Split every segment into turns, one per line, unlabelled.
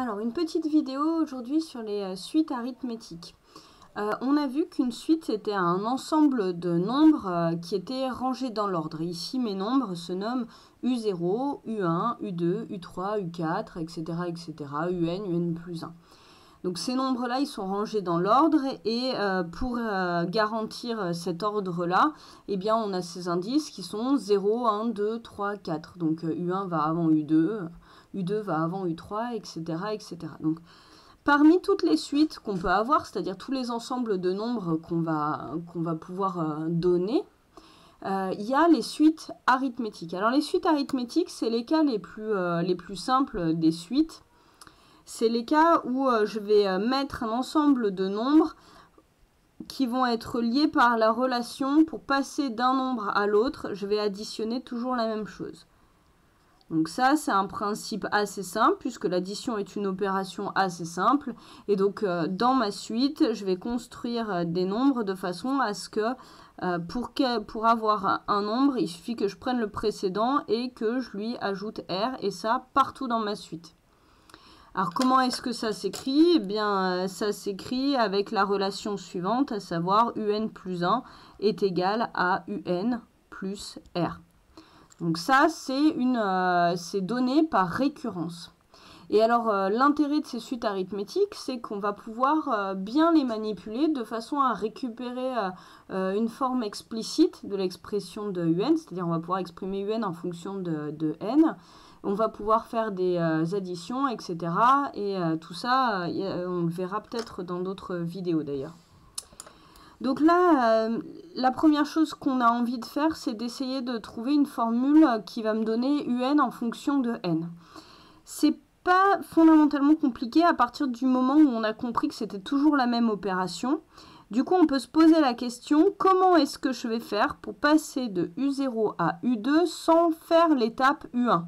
Alors, une petite vidéo aujourd'hui sur les suites arithmétiques. On a vu qu'une suite était un ensemble de nombres qui étaient rangés dans l'ordre. Ici, mes nombres se nomment U0, U1, U2, U3, U4, etc., etc., UN, UN plus 1. Donc ces nombres-là, ils sont rangés dans l'ordre et pour garantir cet ordre-là, eh bien, on a ces indices qui sont 0, 1, 2, 3, 4. Donc U1 va avant U2, U2 va avant U3, etc., etc. Donc parmi toutes les suites qu'on peut avoir, c'est-à-dire tous les ensembles de nombres qu'on va pouvoir donner, il y a les suites arithmétiques. Alors les suites arithmétiques, c'est les cas les plus simples des suites. C'est les cas où je vais mettre un ensemble de nombres qui vont être liés par la relation. Pour passer d'un nombre à l'autre, je vais additionner toujours la même chose. Donc ça, c'est un principe assez simple, puisque l'addition est une opération assez simple. Et donc, dans ma suite, je vais construire des nombres de façon à ce que, pour avoir un nombre, il suffit que je prenne le précédent et que je lui ajoute R, et ça partout dans ma suite. Alors, comment est-ce que ça s'écrit? Eh bien, ça s'écrit avec la relation suivante, à savoir UN plus 1 est égal à UN plus R. Donc ça, c'est donné par récurrence. Et alors, l'intérêt de ces suites arithmétiques, c'est qu'on va pouvoir bien les manipuler de façon à récupérer une forme explicite de l'expression de UN, c'est-à-dire on va pouvoir exprimer UN en fonction de N. On va pouvoir faire des additions, etc. Et tout ça, on le verra peut-être dans d'autres vidéos d'ailleurs. Donc là, la première chose qu'on a envie de faire, c'est d'essayer de trouver une formule qui va me donner UN en fonction de N. C'est pas fondamentalement compliqué à partir du moment où on a compris que c'était toujours la même opération. Du coup, on peut se poser la question, comment est-ce que je vais faire pour passer de U0 à U2 sans faire l'étape U1 ?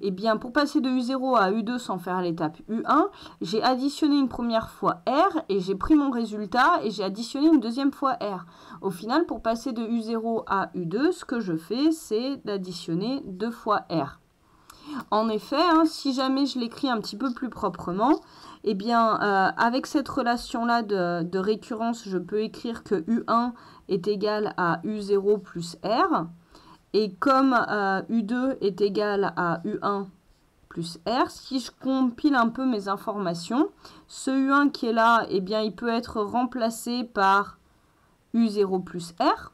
Eh bien, pour passer de U0 à U2 sans faire l'étape U1, j'ai additionné une première fois R et j'ai pris mon résultat et j'ai additionné une deuxième fois R. Au final, pour passer de U0 à U2, ce que je fais, c'est d'additionner 2 fois R. En effet, si jamais je l'écris un petit peu plus proprement, eh bien, avec cette relation-là de récurrence, je peux écrire que U1 est égal à U0 plus R. Et comme U2 est égal à U1 plus R, si je compile un peu mes informations, ce U1 qui est là, eh bien, il peut être remplacé par U0 plus R.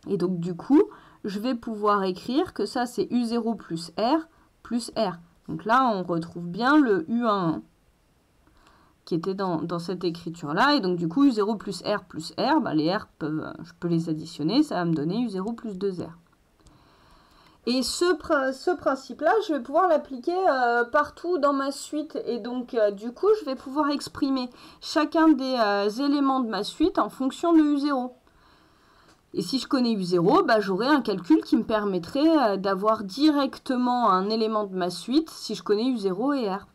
Et donc, du coup, je vais pouvoir écrire que ça, c'est U0 plus R plus R. Donc là, on retrouve bien le U1 qui était dans cette écriture-là. Et donc, du coup, U0 plus R, bah, les R, je peux les additionner. Ça va me donner U0 plus 2R. Et ce principe-là, je vais pouvoir l'appliquer partout dans ma suite. Et donc, du coup, je vais pouvoir exprimer chacun des éléments de ma suite en fonction de U0. Et si je connais U0, bah, j'aurai un calcul qui me permettrait d'avoir directement un élément de ma suite si je connais U0 et R.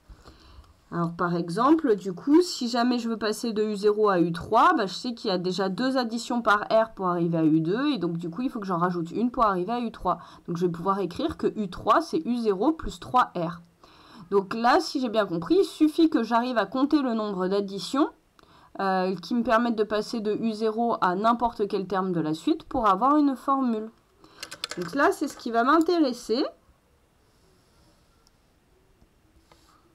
Alors, par exemple, du coup, si jamais je veux passer de U0 à U3, bah, je sais qu'il y a déjà 2 additions par R pour arriver à U2. Et donc, du coup, il faut que j'en rajoute une pour arriver à U3. Donc, je vais pouvoir écrire que U3, c'est U0 plus 3R. Donc là, si j'ai bien compris, il suffit que j'arrive à compter le nombre d'additions qui me permettent de passer de U0 à n'importe quel terme de la suite pour avoir une formule. Donc là, c'est ce qui va m'intéresser.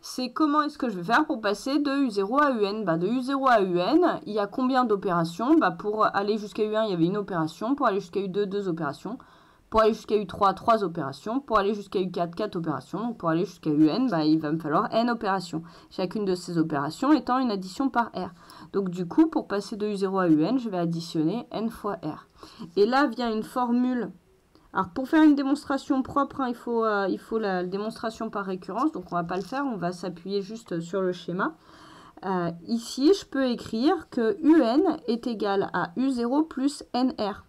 C'est comment est-ce que je vais faire pour passer de U0 à UN. De U0 à UN, il y a combien d'opérations? Pour aller jusqu'à U1, il y avait une opération. Pour aller jusqu'à U2, 2 opérations. Pour aller jusqu'à U3, 3 opérations. Pour aller jusqu'à U4, 4 opérations. Donc pour aller jusqu'à UN, il va me falloir N opérations. Chacune de ces opérations étant une addition par R. Donc du coup, pour passer de U0 à UN, je vais additionner N fois R. Et là vient une formule. Alors, pour faire une démonstration propre, il faut la démonstration par récurrence. Donc, on ne va pas le faire. On va s'appuyer juste sur le schéma. Ici, je peux écrire que UN est égal à U0 plus NR.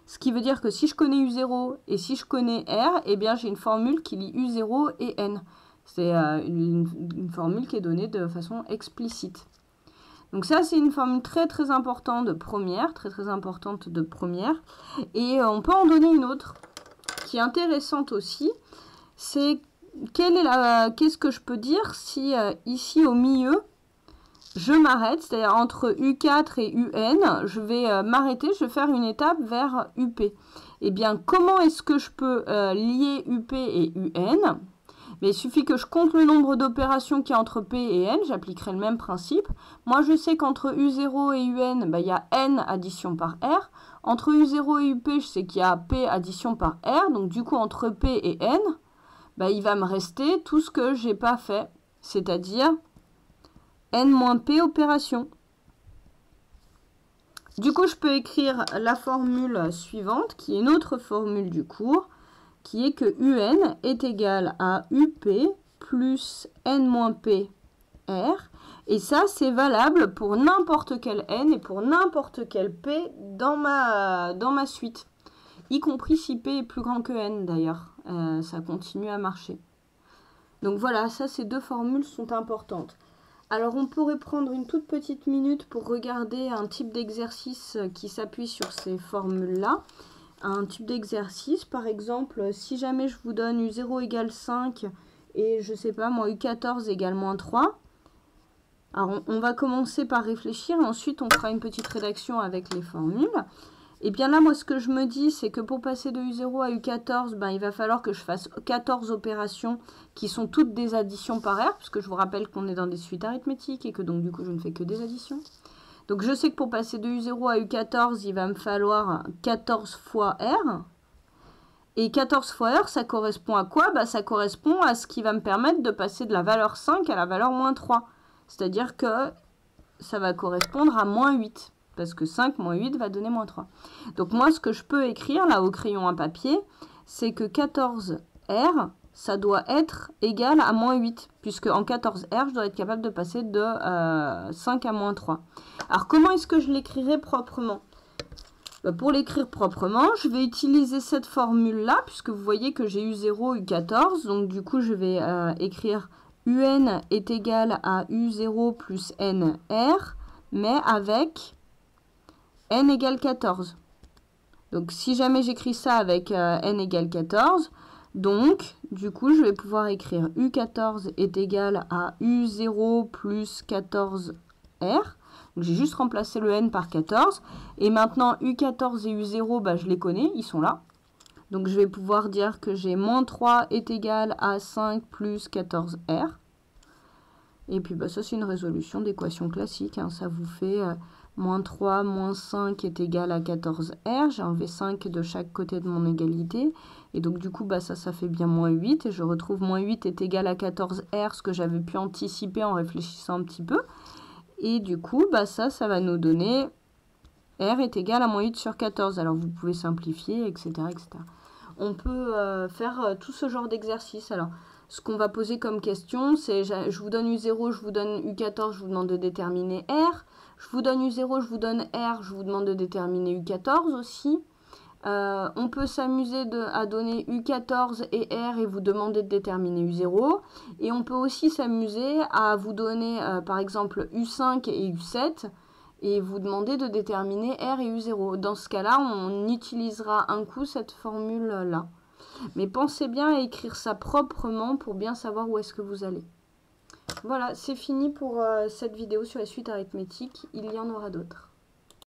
Ce qui veut dire que si je connais U0 et si je connais R, eh bien, j'ai une formule qui lie U0 et N. C'est une formule qui est donnée de façon explicite. Donc ça, c'est une formule très très importante de première, Et on peut en donner une autre qui est intéressante aussi. C'est qu'est-ce que je peux dire si ici au milieu, je m'arrête, c'est-à-dire entre U4 et UN, je vais m'arrêter, je vais faire une étape vers UP. Eh bien, comment est-ce que je peux lier UP et UN? Mais il suffit que je compte le nombre d'opérations qu'il y a entre P et N, j'appliquerai le même principe. Moi, je sais qu'entre U0 et UN, il y a N addition par R. Entre U0 et UP, je sais qu'il y a P addition par R. Donc, du coup, entre P et N, il va me rester tout ce que je n'ai pas fait, c'est-à-dire N moins P opération. Du coup, je peux écrire la formule suivante, qui est une autre formule du cours, qui est que UN est égal à UP plus N moins P R. Et ça, c'est valable pour n'importe quel N et pour n'importe quel P dans ma suite. Y compris si P est plus grand que N d'ailleurs. Ça continue à marcher. Donc voilà, ça, ces deux formules sont importantes. Alors, on pourrait prendre une toute petite minute pour regarder un type d'exercice qui s'appuie sur ces formules-là. Un type d'exercice, par exemple, si jamais je vous donne U0 égale 5 et je sais pas, moi, U14 égale moins 3. Alors, on va commencer par réfléchir et ensuite on fera une petite rédaction avec les formules. Et bien là, moi, ce que je me dis, c'est que pour passer de U0 à U14, il va falloir que je fasse 14 opérations qui sont toutes des additions par R, puisque je vous rappelle qu'on est dans des suites arithmétiques et que donc du coup, je ne fais que des additions. Donc, je sais que pour passer de U0 à U14, il va me falloir 14 fois R. Et 14 fois R, ça correspond à quoi? Ça correspond à ce qui va me permettre de passer de la valeur 5 à la valeur moins 3. C'est-à-dire que ça va correspondre à moins 8. Parce que 5 moins 8 va donner moins 3. Donc moi, ce que je peux écrire là au crayon à papier, c'est que 14R, ça doit être égal à moins 8. Puisque en 14R, je dois être capable de passer de 5 à moins 3. Alors comment est-ce que je l'écrirai proprement? Pour l'écrire proprement, je vais utiliser cette formule-là, puisque vous voyez que j'ai U0, U14. Donc du coup, je vais écrire UN est égal à U0 plus NR, mais avec N égale 14. Donc, si jamais j'écris ça avec N égale 14, donc, du coup, je vais pouvoir écrire U14 est égal à U0 plus 14R. Donc, j'ai juste remplacé le N par 14. Et maintenant, U14 et U0, je les connais, ils sont là. Donc, je vais pouvoir dire que j'ai moins 3 est égal à 5 plus 14R. Et puis, ça, c'est une résolution d'équation classique. Hein. Ça vous fait... moins 3, moins 5 est égal à 14R. J'ai enlevé 5 de chaque côté de mon égalité. Et donc, du coup, ça fait bien moins 8. Et je retrouve moins 8 est égal à 14R, ce que j'avais pu anticiper en réfléchissant un petit peu. Et du coup, ça va nous donner R est égal à moins 8 sur 14. Alors, vous pouvez simplifier, etc. etc. On peut faire tout ce genre d'exercice. Alors, ce qu'on va poser comme question, c'est je vous donne U0, je vous donne U14, je vous demande de déterminer R. Je vous donne U0, je vous donne R, je vous demande de déterminer U14 aussi. On peut s'amuser à donner U14 et R et vous demander de déterminer U0. Et on peut aussi s'amuser à vous donner par exemple U5 et U7 et vous demander de déterminer R et U0. Dans ce cas-là, on utilisera un coup cette formule-là. Mais pensez bien à écrire ça proprement pour bien savoir où est-ce que vous allez. Voilà, c'est fini pour cette vidéo sur la suite arithmétique. Il y en aura d'autres.